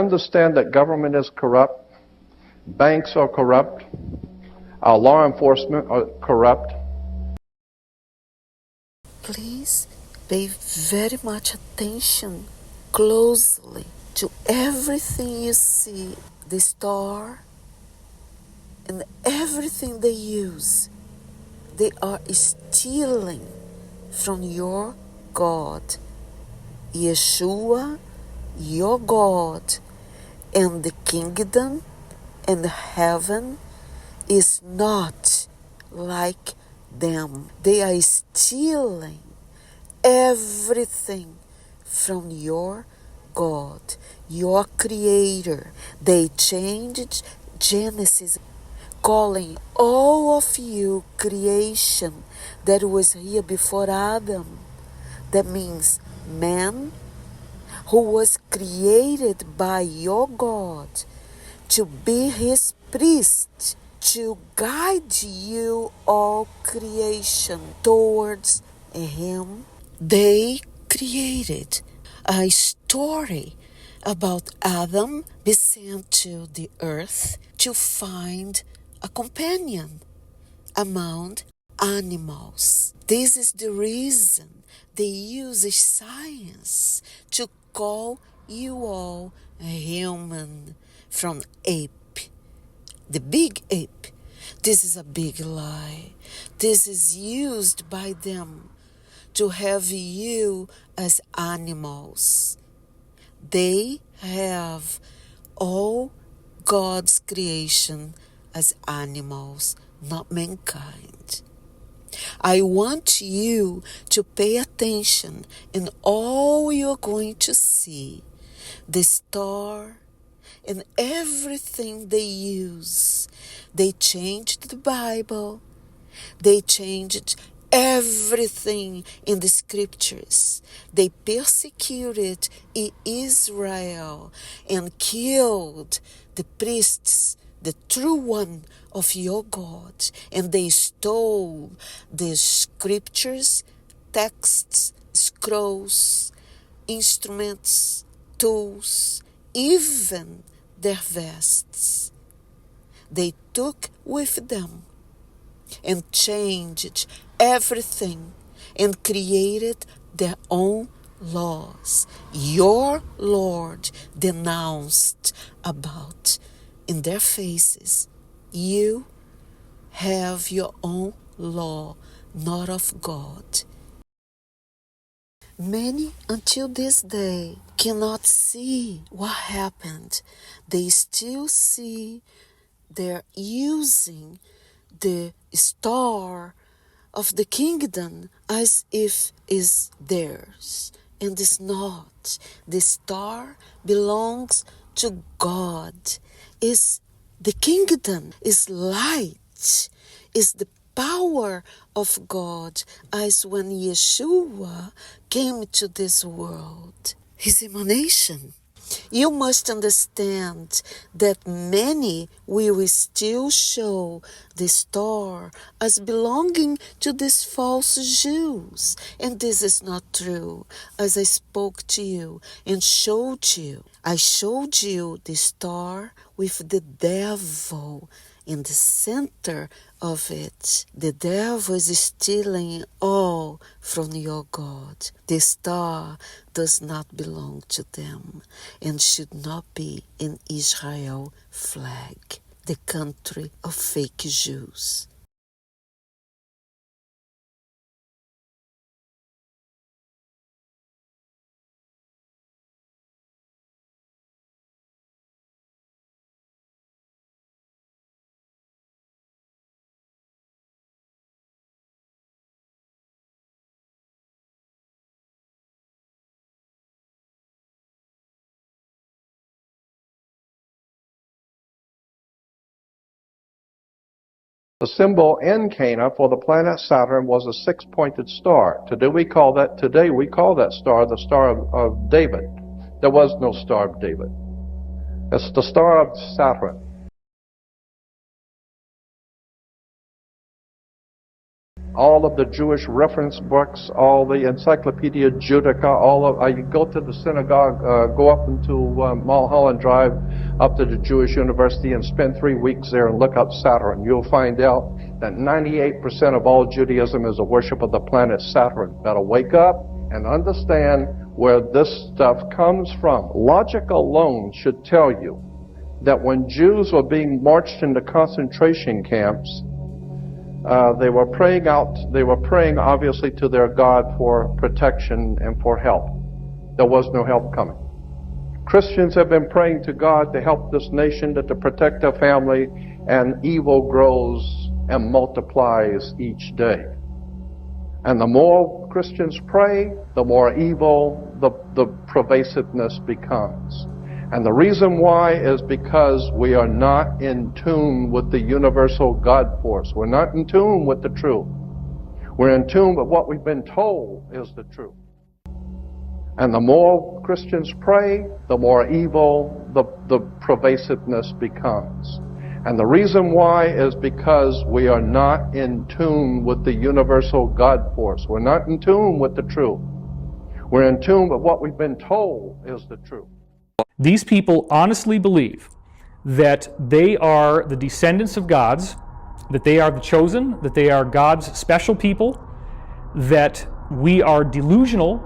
understand that government is corrupt, banks are corrupt, our law enforcement are corrupt. Please pay very much attention closely to everything you see, the store and everything they use. They are stealing from your God, Yeshua, your God, and the kingdom and heaven is not like them. They are stealing everything from your God, your Creator. They changed Genesis, calling all of you creation that was here before Adam. That means man who was created by your God to be his priest, to guide you all creation towards him. They created a story about Adam being sent to the earth to find a companion among animals. This is the reason they use science to call you all human from ape, the big ape. This is a big lie. This is used by them to have you as animals. They have all God's creation as animals, not mankind. I want you to pay attention in all you're going to see, the star and everything they use. They changed the Bible. They changed everything in the scriptures. They persecuted Israel and killed the priests, the true one of your God. And they stole the scriptures, texts, scrolls, instruments, tools, even their vests. They took with them and changed everything and created their own laws. Your Lord denounced about in their faces. You have your own law, not of God. Many until this day cannot see what happened. They still see they're using the star of the kingdom as if is theirs, and it's not. The star belongs to God. Is the kingdom, is light, is the power of God, as when Yeshua came to this world, his emanation. You must understand that many will still show the star as belonging to these false Jews. And this is not true. As I spoke to you and showed you, I showed you the star with the devil in the center of it. The devil is stealing all from your God. The star does not belong to them and should not be an Israel flag, the country of fake Jews. The symbol in Cana for the planet Saturn was a six-pointed star. Today we call that star the Star of David. There was no Star of David. It's the Star of Saturn. all of the Jewish reference books, all the Encyclopedia Judaica, you go to the synagogue, go up into Mulholland Drive, up to the Jewish University and spend 3 weeks there and look up Saturn. You'll find out that 98% of all Judaism is a worship of the planet Saturn. Better wake up and understand where this stuff comes from. Logic alone should tell you that when Jews were being marched into concentration camps, they were praying obviously to their God for protection and for help. There was no help coming. Christians have been praying to God to help this nation, to protect their family, and evil grows and multiplies each day. And the more Christians pray, the more evil the pervasiveness becomes. And the reason why is because we are not in tune with the universal God force. We're not in tune with the truth. We're in tune with what we've been told is the truth. And the more Christians pray, the more evil the pervasiveness becomes. And the reason why is because we are not in tune with the universal God force. We're not in tune with the truth. We're in tune with what we've been told is the truth. These people honestly believe that they are the descendants of gods, that they are the chosen, that they are God's special people, that we are delusional,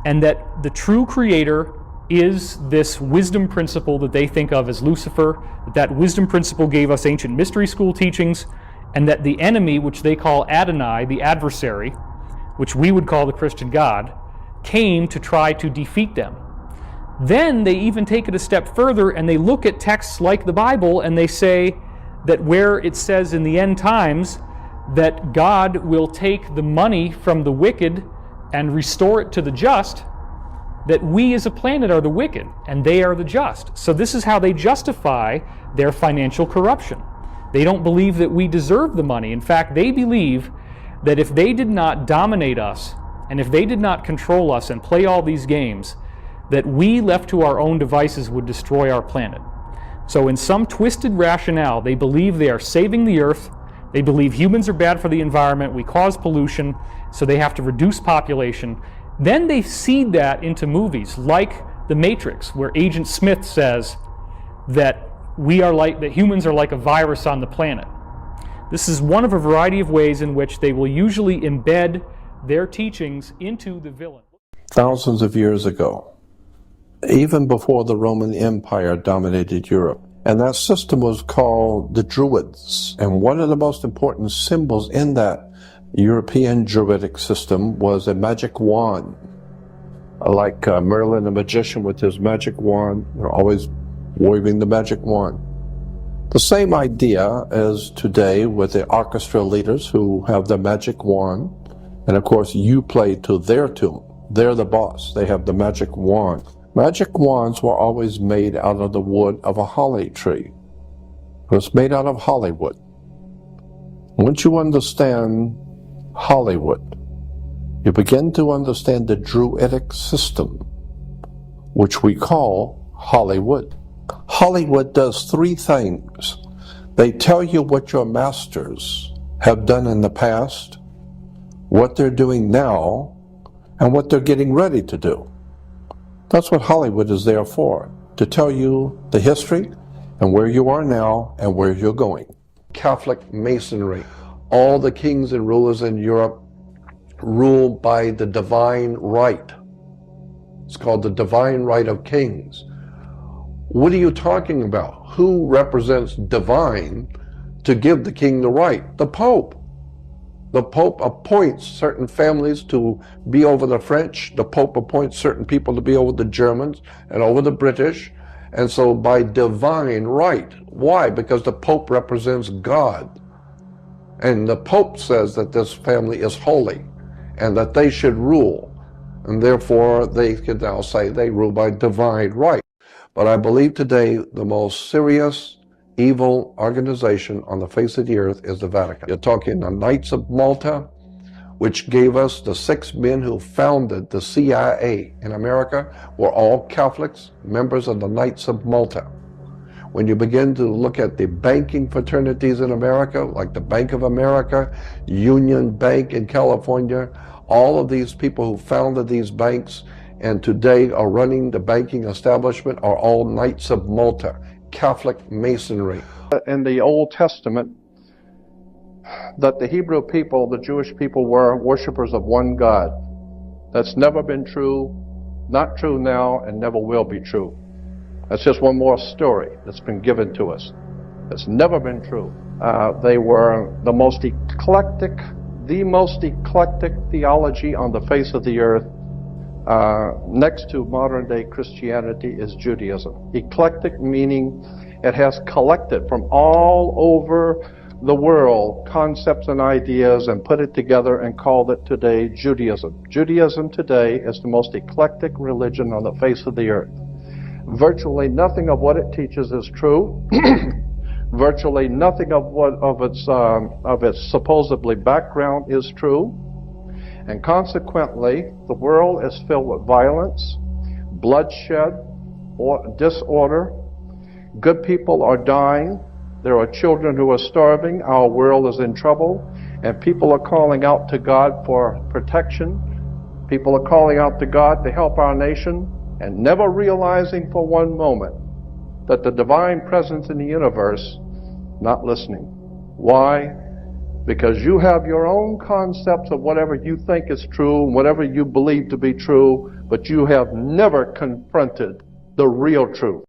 and that the true creator is this wisdom principle that they think of as Lucifer, that wisdom principle gave us ancient mystery school teachings, and that the enemy, which they call Adonai, the adversary, which we would call the Christian God, came to try to defeat them. Then they even take it a step further and they look at texts like the Bible and they say that where it says in the end times that God will take the money from the wicked and restore it to the just, that we as a planet are the wicked and they are the just. So this is how they justify their financial corruption. They don't believe that we deserve the money. In fact, they believe that if they did not dominate us and if they did not control us and play all these games, that we left to our own devices would destroy our planet. So in some twisted rationale, they believe they are saving the earth, they believe humans are bad for the environment, we cause pollution, so they have to reduce population. Then they seed that into movies like The Matrix, where Agent Smith says that humans are like a virus on the planet. This is one of a variety of ways in which they will usually embed their teachings into the villain. Thousands of years ago, even before the Roman Empire dominated Europe. And that system was called the Druids. And one of the most important symbols in that European Druidic system was a magic wand. Like Merlin the magician with his magic wand, they're always waving the magic wand. The same idea as today with the orchestra leaders who have the magic wand. And of course you play to their tune. They're the boss. They have the magic wand. Magic wands were always made out of the wood of a holly tree. It was made out of Hollywood. Once you understand Hollywood, you begin to understand the Druidic system, which we call Hollywood. Hollywood does three things. They tell you what your masters have done in the past, what they're doing now, and what they're getting ready to do. That's what Hollywood is there for, to tell you the history and where you are now and where you're going. Catholic Masonry. All the kings and rulers in Europe rule by the divine right. It's called the divine right of kings. What are you talking about? Who represents divine to give the king the right? The Pope. The Pope appoints certain families to be over the French. The Pope appoints certain people to be over the Germans and over the British. And so by divine right. Why? Because the Pope represents God. And the Pope says that this family is holy and that they should rule. And therefore they could now say they rule by divine right. But I believe today the most serious evil organization on the face of the earth is the Vatican. You're talking the Knights of Malta, which gave us the 6 men who founded the CIA in America, were all Catholics, members of the Knights of Malta. When you begin to look at the banking fraternities in America, like the Bank of America, Union Bank in California, all of these people who founded these banks and today are running the banking establishment are all Knights of Malta, Catholic Masonry. In the Old Testament, that the Hebrew people, the Jewish people, were worshipers of one God. That's never been true, not true now, and never will be true. That's just one more story that's been given to us. It's never been true. They were the most eclectic theology on the face of the earth. Next to modern day Christianity is Judaism. Eclectic meaning it has collected from all over the world concepts and ideas and put it together and called it today Judaism. Judaism today is the most eclectic religion on the face of the earth. Virtually nothing of what it teaches is true. Virtually nothing of its supposedly background is true. And consequently, the world is filled with violence, bloodshed, or disorder. Good people are dying. There are children who are starving. Our world is in trouble. And people are calling out to God for protection. People are calling out to God to help our nation, and never realizing for one moment that the divine presence in the universe not listening. Why? Because you have your own concepts of whatever you think is true, whatever you believe to be true, but you have never confronted the real truth.